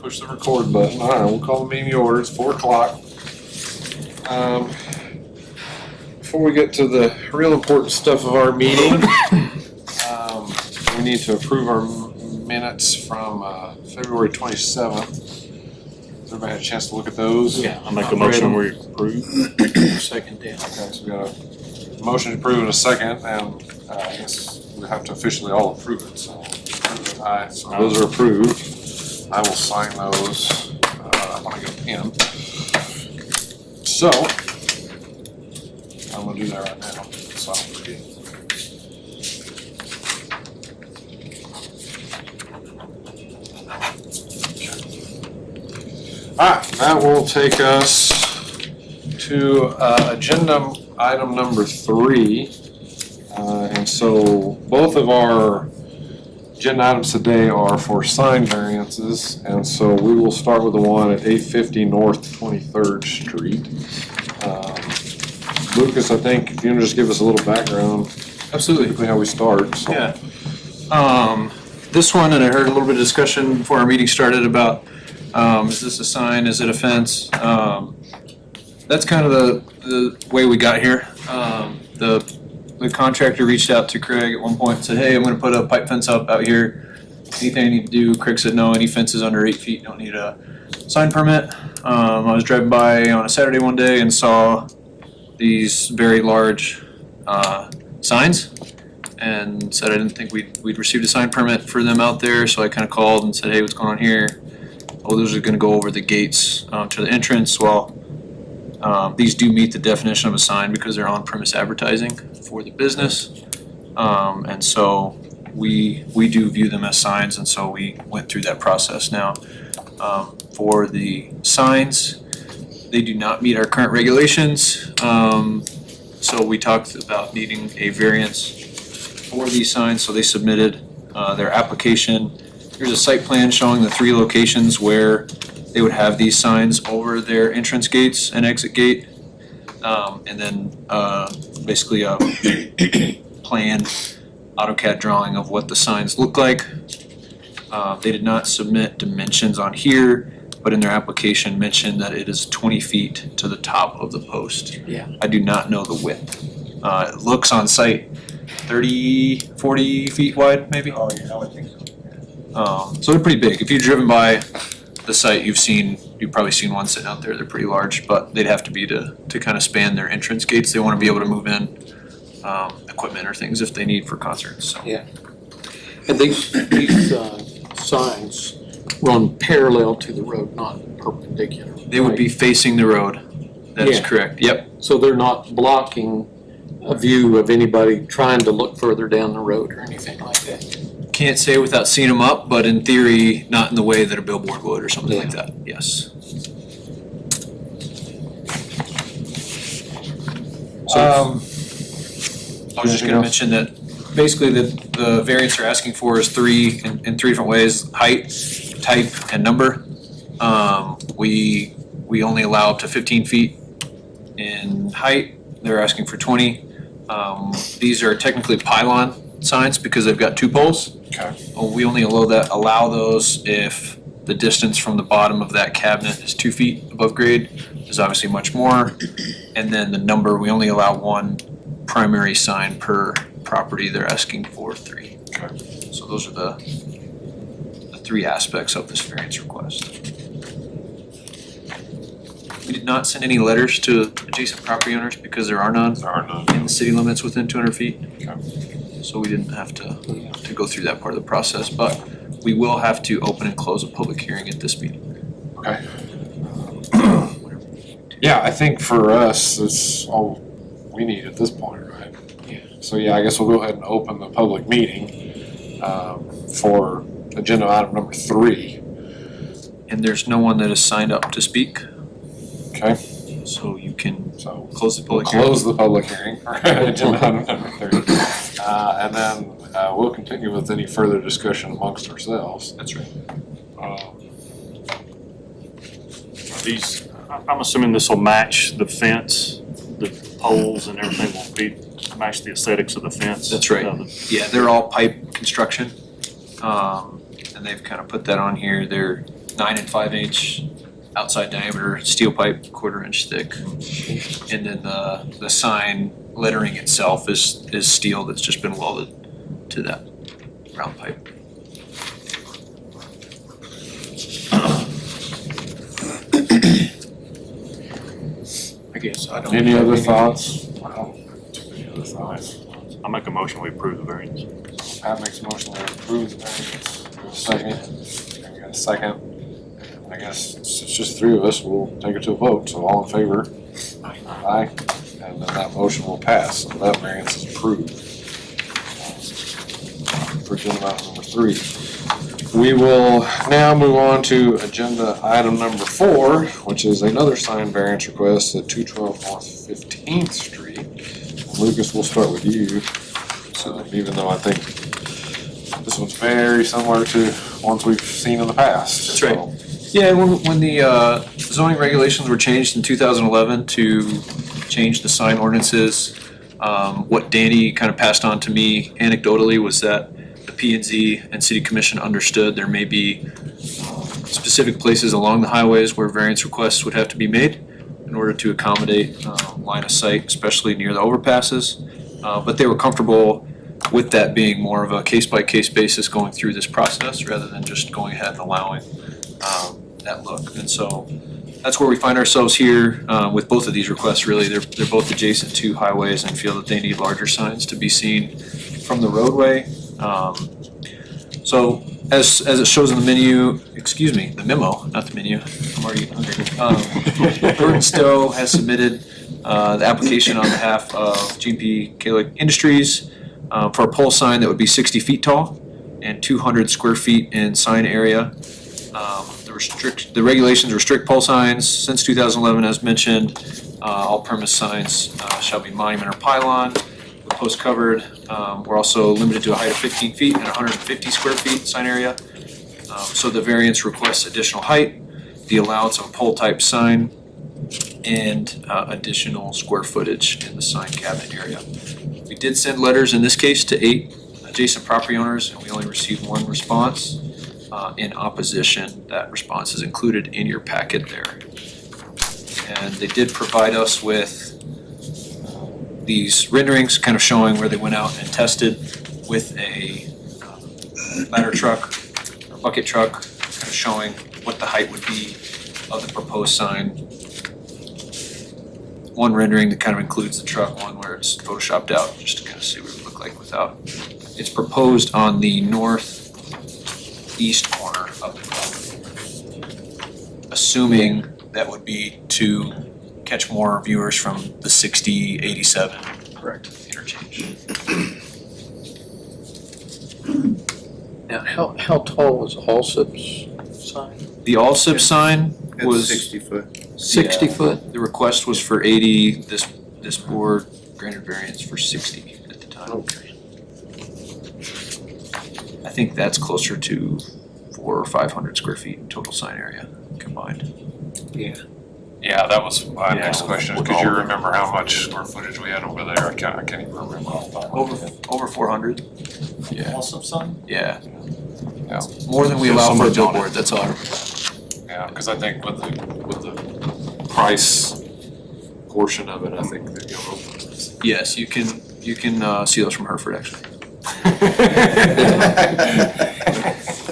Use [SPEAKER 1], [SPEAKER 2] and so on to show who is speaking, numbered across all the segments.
[SPEAKER 1] push the record button. All right, we'll call the meeting to order. It's 4 o'clock. Before we get to the real important stuff of our meeting, we need to approve our minutes from February 27th. Has everybody had a chance to look at those?
[SPEAKER 2] Yeah, I'll make a motion we approve.
[SPEAKER 3] Second, Dan.
[SPEAKER 1] Okay, so we got a motion to approve in a second, and I guess we have to officially all approve it, so. Aye, so those are approved. I will sign those when I get a pen. So, I'm gonna do that right now, so I don't forget. Alright, that will take us to agenda item number 3. And so both of our agenda items today are for sign variances, and so we will start with the one at 850 North 23rd Street. Lucas, I think if you want to just give us a little background,
[SPEAKER 3] Absolutely.
[SPEAKER 1] typically how we start. So.
[SPEAKER 3] Yeah. This one, and I heard a little bit of discussion before our meeting started about, is this a sign, is it a fence? That's kind of the way we got here. The contractor reached out to Craig at one point and said, hey, I'm gonna put a pipe fence up out here. Anything I need to do? Craig said, no, any fences under 8 feet don't need a sign permit. I was driving by on a Saturday one day and saw these very large signs and said I didn't think we'd received a sign permit for them out there, so I kind of called and said, hey, what's going on here? Oh, those are gonna go over the gates to the entrance. Well, these do meet the definition of a sign because they're on-premise advertising for the business. And so we do view them as signs, and so we went through that process now. For the signs, they do not meet our current regulations. So we talked about needing a variance for these signs, so they submitted their application. Here's a site plan showing the 3 locations where they would have these signs over their entrance gates and exit gate. And then basically a planned AutoCAD drawing of what the signs look like. They did not submit dimensions on here, but in their application mentioned that it is 20 feet to the top of the post. Yeah. I do not know the width. It looks on site 30, 40 feet wide, maybe.
[SPEAKER 1] Oh, yeah, I would think so.
[SPEAKER 3] So they're pretty big. If you've driven by the site, you've probably seen one sitting out there. They're pretty large, but they'd have to be to kind of span their entrance gates. They want to be able to move in equipment or things if they need for concerts. So.
[SPEAKER 2] Yeah. And these signs run parallel to the road, not perpendicular.
[SPEAKER 3] They would be facing the road. That is
[SPEAKER 2] Yeah.
[SPEAKER 3] correct. Yep.
[SPEAKER 2] So they're not blocking a view of anybody trying to look further down the road or anything like that.
[SPEAKER 3] Can't say without seeing them up, but in theory, not in the way that a billboard would or something like that. Yes. I was just going to mention that basically the variance they're asking for is 3 in 3 different ways: height, type, and number. We only allow up to 15 feet in height. They're asking for 20. These are technically pylon signs because they've got 2 poles.
[SPEAKER 1] Okay.
[SPEAKER 3] We only allow those if the distance from the bottom of that cabinet is 2 feet above grade. There's obviously much more. And then the number, we only allow 1 primary sign per property. They're asking for 3.
[SPEAKER 1] Okay.
[SPEAKER 3] So those are the 3 aspects of this variance request. We did not send any letters to adjacent property owners because there are none
[SPEAKER 1] There are none.
[SPEAKER 3] in the city limits within 200 feet.
[SPEAKER 1] Okay.
[SPEAKER 3] So we didn't have to go through that part of the process, but we will have to open and close a public hearing at this meeting.
[SPEAKER 1] Okay. Yeah, I think for us, it's all we need at this point, right?
[SPEAKER 3] Yeah.
[SPEAKER 1] So yeah, I guess we'll go ahead and open the public meeting for agenda item number 3.
[SPEAKER 3] And there's no one that has signed up to speak,
[SPEAKER 1] Okay,
[SPEAKER 3] so you can
[SPEAKER 1] so
[SPEAKER 3] close the
[SPEAKER 1] we'll
[SPEAKER 3] public hearing.
[SPEAKER 1] close the public hearing for agenda item number 3. And then we'll continue with any further discussion amongst ourselves.
[SPEAKER 3] That's right.
[SPEAKER 4] These, I'm assuming this will match the fence, the poles and everything will be, match the aesthetics of the fence.
[SPEAKER 3] That's right. Yeah, they're all pipe construction. And they've kind of put that on here. They're 9 and 5-inch outside diameter steel pipe, 1/4 inch thick. And then the sign lettering itself is steel that's just been welded to that round pipe.
[SPEAKER 2] I guess I don't.
[SPEAKER 1] Any other thoughts? I don't have too many other thoughts.
[SPEAKER 4] I make a motion, we approve the variance.
[SPEAKER 1] Pat makes a motion to approve the variance. Do a second. We got a second. I guess it's just three of us, we'll take it to a vote, so all in favor? Aye. And then that motion will pass, so that variance is approved. For agenda item number 3. We will now move on to agenda item number 4, which is another sign variance request at 212 North 15th Street. And Lucas, we'll start with you. So even though I think this one's very similar to ones we've seen in the past.
[SPEAKER 3] That's right.
[SPEAKER 1] So,
[SPEAKER 3] Yeah, when the zoning regulations were changed in 2011 to change the sign ordinances, what Danny kind of passed on to me anecdotally was that the P&Z and City Commission understood there may be specific places along the highways where variance requests would have to be made in order to accommodate line of sight, especially near the overpasses. But they were comfortable with that being more of a case-by-case basis going through this process rather than just going ahead and allowing that look. And so that's where we find ourselves here with both of these requests, really. They're both adjacent to highways and feel that they need larger signs to be seen from the roadway. So as it shows in the menu, the memo, not the menu, I'm already hungry. Gordon Stowe has submitted the application on behalf of GMP Kalik Industries for a pole sign that would be 60 feet tall and 200 square feet in sign area. The regulations restrict pole signs since 2011, as mentioned. All premise signs shall be monument or pylon with post covered. We're also limited to a height of 15 feet and 150 square feet sign area. So the variance requests additional height, the allowance of a pole type sign, and additional square footage in the sign cabinet area. We did send letters in this case to 8 adjacent property owners, and we only received 1 response. In opposition, that response is included in your packet there. And they did provide us with these renderings kind of showing where they went out and tested with a ladder truck or bucket truck, kind of showing what the height would be of the proposed sign. One rendering that kind of includes the truck, one where it's photoshopped out, just to kind of see what it would look like without. It's proposed on the northeast corner of the property. Assuming that would be to catch more viewers from the 60-87 interchange.
[SPEAKER 2] Now, how tall was Allsup's sign?
[SPEAKER 3] The Allsip sign was
[SPEAKER 5] 60 foot.
[SPEAKER 2] 60 foot?
[SPEAKER 3] The request was for 80, this board granted variance for 60 at the time.
[SPEAKER 2] Okay.
[SPEAKER 3] I think that's closer to 400 or 500 square feet in total sign area combined.
[SPEAKER 2] Yeah.
[SPEAKER 1] Yeah, that was my next
[SPEAKER 4] Yeah.
[SPEAKER 1] question, could you remember how much square footage we had over there? I can't even remember off the top of my head.
[SPEAKER 3] Over 400. Yeah.
[SPEAKER 6] Awesome sign?
[SPEAKER 3] Yeah.
[SPEAKER 1] Yeah.
[SPEAKER 3] More than we
[SPEAKER 1] Yeah,
[SPEAKER 3] allow for a
[SPEAKER 1] somebody's on it.
[SPEAKER 3] billboard, that's all.
[SPEAKER 1] Yeah, because I think with the price portion of it, I think that you'll open this.
[SPEAKER 3] Yes, you can see those from Hereford actually.
[SPEAKER 6] I'm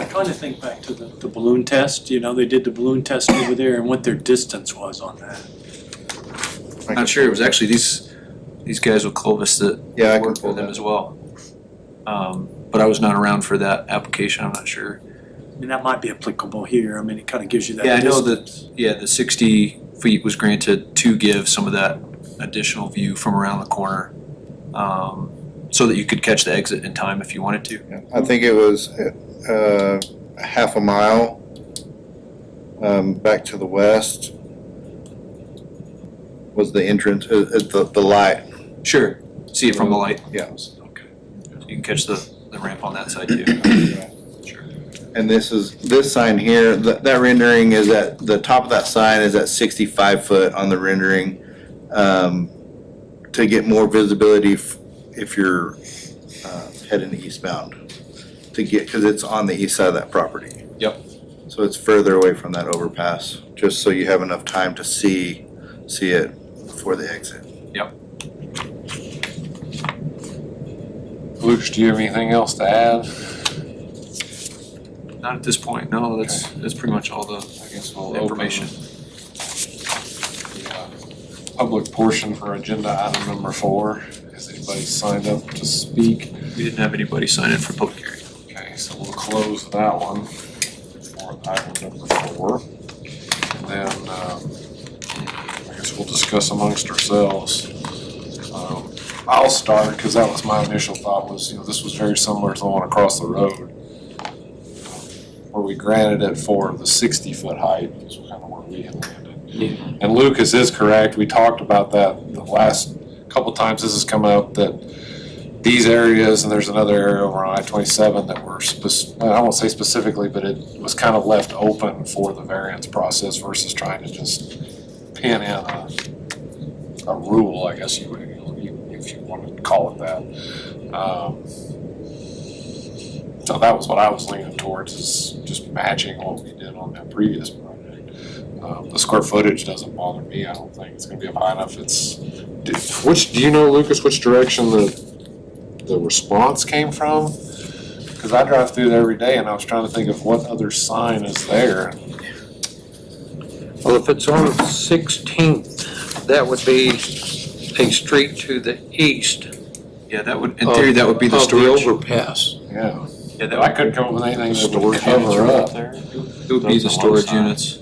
[SPEAKER 6] trying to think back to the balloon test, you know, they did the balloon test over there and what their distance was on that.
[SPEAKER 3] Not sure, it was actually these guys with Clovis that
[SPEAKER 5] Yeah, I can
[SPEAKER 3] worked
[SPEAKER 5] pull
[SPEAKER 3] with them
[SPEAKER 5] that.
[SPEAKER 3] as well. But I was not around for that application, I'm not sure.
[SPEAKER 6] I mean, that might be applicable here, I mean, it kind of gives you that
[SPEAKER 3] Yeah, I know
[SPEAKER 6] distance.
[SPEAKER 3] that, the 60 feet was granted to give some of that additional view from around the corner, so that you could catch the exit in time if you wanted to.
[SPEAKER 5] I think it was half a mile back to the west was the entrance, the light.
[SPEAKER 3] Sure, see it from the light.
[SPEAKER 5] Yeah.
[SPEAKER 3] Okay. You can catch the ramp on that side too. Sure.
[SPEAKER 5] And this sign here, that rendering is at, the top of that sign is at 65 foot on the rendering, to get more visibility if you're heading eastbound, to get, because it's on the east side of that property.
[SPEAKER 3] Yep.
[SPEAKER 5] So it's further away from that overpass, just so you have enough time to see it before the exit.
[SPEAKER 1] Lucas, do you have anything else to add?
[SPEAKER 3] Not at this point, no, that's pretty much all the
[SPEAKER 1] I guess we'll
[SPEAKER 3] information.
[SPEAKER 1] The public portion for agenda item number 4. Has anybody signed up to speak?
[SPEAKER 3] We didn't have anybody sign in for public hearing.
[SPEAKER 1] Okay, so we'll close that one for item number 4. And then, I guess we'll discuss amongst ourselves. I'll start, because that was my initial thought was, this was very similar to the one across the road, where we granted it for the 60-foot height, is kind of where we had landed.
[SPEAKER 2] Yeah.
[SPEAKER 1] And Lucas is correct, we talked about that the last couple times this has come up, that these areas, and there's another area over on I-27 that were, I won't say specifically, but it was kind of left open for the variance process versus trying to just pin in a rule, I guess you would, if you wanted to call it that. So that was what I was leaning towards, is just matching what we did on that previous project. The square footage doesn't bother me, I don't think it's gonna be up high enough. Do you know, Lucas, which direction the response came from? Because I drive through there every day and I was trying to think of what other sign is there.
[SPEAKER 2] Well, if it's on 16th, that would be a street to the east.
[SPEAKER 3] Yeah, that would, in theory, that would be the
[SPEAKER 2] of
[SPEAKER 3] storage.
[SPEAKER 2] overpass.
[SPEAKER 1] Yeah.
[SPEAKER 3] Yeah,
[SPEAKER 1] But I couldn't come up with anything that would cover up.
[SPEAKER 3] It would be the storage units.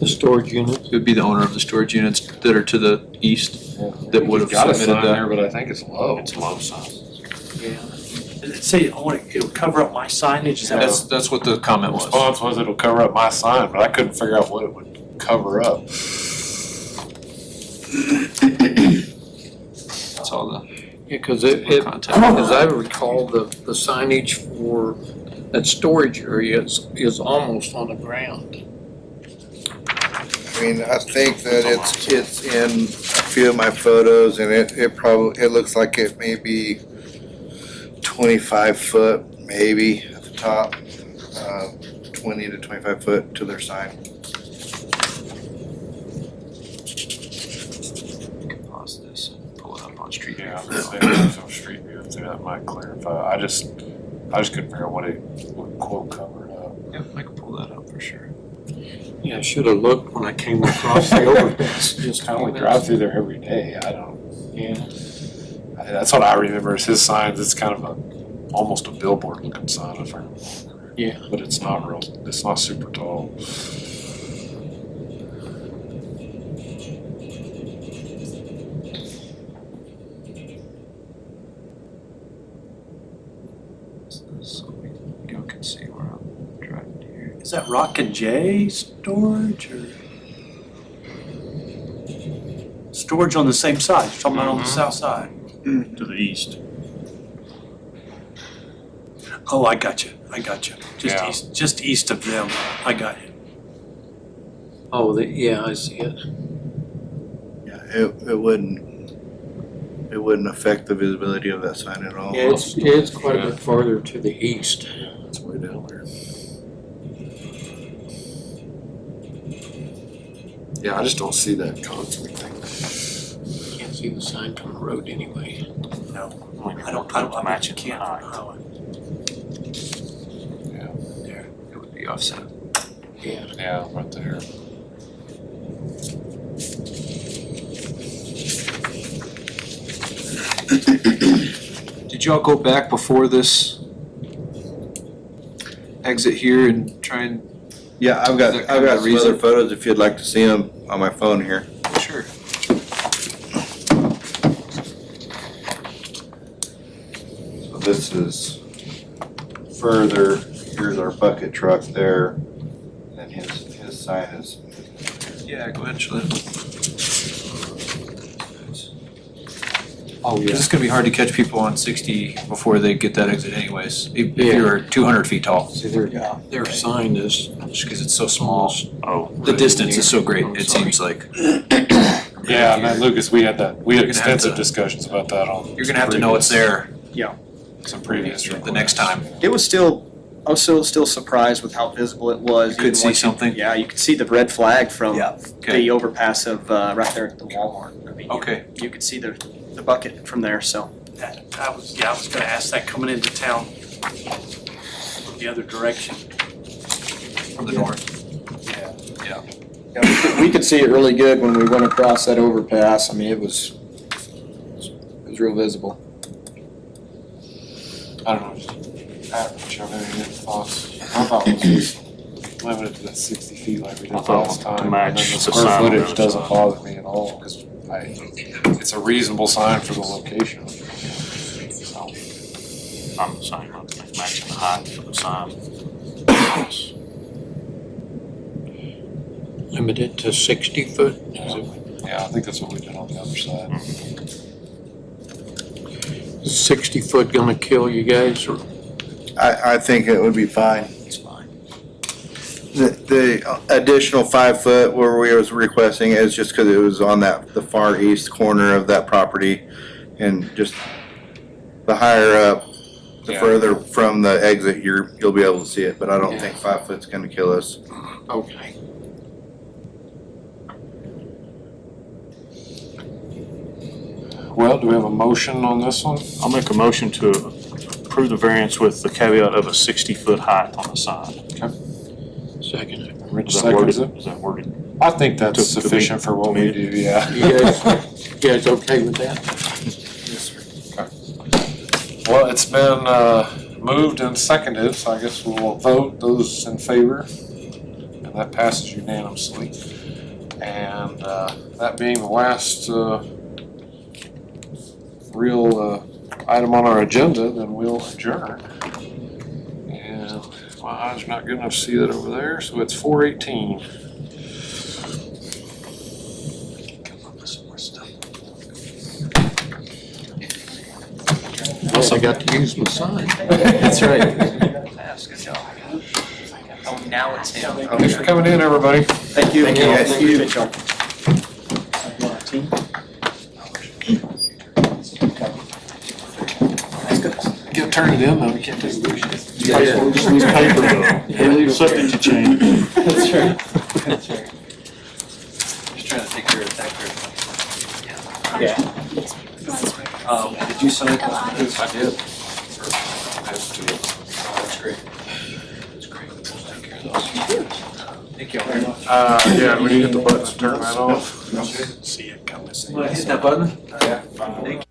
[SPEAKER 2] The storage unit.
[SPEAKER 3] It would be the owner of the storage units that are to the east that would have
[SPEAKER 1] Got a
[SPEAKER 3] submitted
[SPEAKER 1] sign there,
[SPEAKER 3] that.
[SPEAKER 1] but I think it's low.
[SPEAKER 4] It's low size.
[SPEAKER 6] Did it say, it'll cover up my signage? Is that
[SPEAKER 3] That's what the comment was.
[SPEAKER 1] Response was it'll cover up my sign, but I couldn't figure out what it would cover up.
[SPEAKER 3] That's all the,
[SPEAKER 2] Yeah, because
[SPEAKER 3] Contact.
[SPEAKER 2] as I recall, the signage for that storage area is almost on the ground.
[SPEAKER 5] I mean, I think that it's in a few of my photos, and it looks like it may be 25 foot, maybe at the top, 20 to 25 foot to their sign.
[SPEAKER 3] pause this and pull it up on street.
[SPEAKER 1] Yeah, I was gonna say, some street view, so that might clarify. I just couldn't figure out what quote covered up.
[SPEAKER 3] Yep, I can pull that up for sure.
[SPEAKER 2] Yeah, I should have looked when I came across the overpass.
[SPEAKER 1] Just I only drive through there every day, I don't,
[SPEAKER 2] Yeah.
[SPEAKER 1] that's what I remember is his signs, it's kind of almost a billboard looking sign, if I remember.
[SPEAKER 2] Yeah.
[SPEAKER 1] But it's not super tall.
[SPEAKER 3] So you can see where I'm driving here.
[SPEAKER 6] Is that Rock and J storage or? Storage on the same side, you're talking about on the south side?
[SPEAKER 4] To the east.
[SPEAKER 6] Oh, I got you.
[SPEAKER 1] Yeah.
[SPEAKER 6] Just east of them, I got you.
[SPEAKER 2] Oh, yeah, I see it.
[SPEAKER 5] Yeah, it wouldn't affect the visibility of that sign at all.
[SPEAKER 2] Yeah, it's quite a bit farther to the east.
[SPEAKER 1] It's way down there. Yeah, I just don't see that conflict thing.
[SPEAKER 2] Can't see the sign from the road anyway.
[SPEAKER 6] No,
[SPEAKER 4] I don't match it
[SPEAKER 6] can't.
[SPEAKER 4] height.
[SPEAKER 6] Oh,
[SPEAKER 3] It would be offset.
[SPEAKER 2] Yeah.
[SPEAKER 1] Yeah, right there.
[SPEAKER 3] Did y'all go back before this exit here and try and?
[SPEAKER 5] Yeah, I've
[SPEAKER 3] Is that kind of
[SPEAKER 5] got
[SPEAKER 3] the
[SPEAKER 5] some other
[SPEAKER 3] reason?
[SPEAKER 5] photos if you'd like to see them on my phone here.
[SPEAKER 3] Sure.
[SPEAKER 5] So this is further, here's our bucket truck there, and his sign is.
[SPEAKER 3] Yeah, go ahead and show that.
[SPEAKER 2] Oh,
[SPEAKER 3] It's gonna be hard to catch people on 60 before they get that exit anyways, if
[SPEAKER 2] Yeah.
[SPEAKER 3] you're 200 feet tall,
[SPEAKER 2] See, their sign is
[SPEAKER 3] just because it's so small.
[SPEAKER 4] Oh,
[SPEAKER 3] The distance is so great, it seems like.
[SPEAKER 1] Yeah, and then Lucas, we had
[SPEAKER 3] You're gonna have
[SPEAKER 1] extensive
[SPEAKER 3] to-
[SPEAKER 1] discussions about that on.
[SPEAKER 3] You're gonna have to know it's there
[SPEAKER 1] Some previous.
[SPEAKER 3] the next time.
[SPEAKER 5] It was still
[SPEAKER 7] I was still surprised with how visible it was.
[SPEAKER 3] You could
[SPEAKER 7] even
[SPEAKER 3] see
[SPEAKER 7] once
[SPEAKER 3] something?
[SPEAKER 7] Yeah, you could see the red flag from
[SPEAKER 3] Okay.
[SPEAKER 7] the overpass of, right there at the Walmart. I mean,
[SPEAKER 3] Okay.
[SPEAKER 7] You could see the bucket from there, so.
[SPEAKER 6] I was gonna ask that coming into town from the other direction.
[SPEAKER 3] From the north.
[SPEAKER 7] Yeah, we could see it really good when we went across that overpass. I mean, it was real visible.
[SPEAKER 1] I don't know, just average, you have any thoughts? I thought it was just limited to that 60 feet like we did
[SPEAKER 4] I thought
[SPEAKER 1] last
[SPEAKER 4] to
[SPEAKER 1] time. And
[SPEAKER 4] match
[SPEAKER 1] then the
[SPEAKER 4] the
[SPEAKER 1] square
[SPEAKER 4] sign on the
[SPEAKER 1] footage
[SPEAKER 4] other
[SPEAKER 1] doesn't
[SPEAKER 4] side.
[SPEAKER 1] bother me at all, because it's a reasonable sign for the location. So,
[SPEAKER 4] I'm the same, I think matching the height for the sign.
[SPEAKER 2] Limited to 60 foot.
[SPEAKER 1] yeah, I think that's what we did on the other side.
[SPEAKER 2] Is 60 foot gonna kill you guys or?
[SPEAKER 5] I think it would be fine.
[SPEAKER 7] It's fine.
[SPEAKER 5] The additional 5 foot where we was requesting is just because it was on the far east corner of that property. And just the higher up, the
[SPEAKER 1] Yeah.
[SPEAKER 5] further from the exit you'll be able to see it, but I don't think 5 foot's gonna kill us.
[SPEAKER 2] Okay.
[SPEAKER 1] Well, do we have a motion on this one?
[SPEAKER 4] I'll make a motion to approve the variance with the caveat of a 60-foot height on the sign.
[SPEAKER 2] Second.
[SPEAKER 1] Rich
[SPEAKER 4] Is that worded?
[SPEAKER 1] seconds it.
[SPEAKER 4] Is that worded?
[SPEAKER 1] I think that's
[SPEAKER 4] To be-
[SPEAKER 1] sufficient for what we do, yeah.
[SPEAKER 2] You guys okay with that?
[SPEAKER 1] Well, it's been moved and seconded, so I guess we'll vote those in favor. And that passes unanimously. And that being the last real item on our agenda, then we'll adjourn. And my eyes are not good enough to see that over there, so it's 4:18.
[SPEAKER 2] Guess I got to use my sign.
[SPEAKER 7] That's right. Oh, now it's him.
[SPEAKER 1] Thanks for coming in, everybody.
[SPEAKER 7] Thank you.
[SPEAKER 5] Thank you, guys.
[SPEAKER 7] Thank you, Mitchell.
[SPEAKER 1] Get turn it in, though, we can't take a picture.
[SPEAKER 4] Just needs paper though. Subject to change.
[SPEAKER 7] That's right. That's right.
[SPEAKER 3] Just trying to take care of that.
[SPEAKER 7] Yeah.
[SPEAKER 3] Did you sign it? I did.
[SPEAKER 1] That's great.
[SPEAKER 3] That's great. Take care of those. Thank you all very much.
[SPEAKER 1] Yeah, we need to hit the buttons to turn that off.
[SPEAKER 6] See it coming.
[SPEAKER 3] Hit that button?
[SPEAKER 1] Yeah.
[SPEAKER 3] Thank you.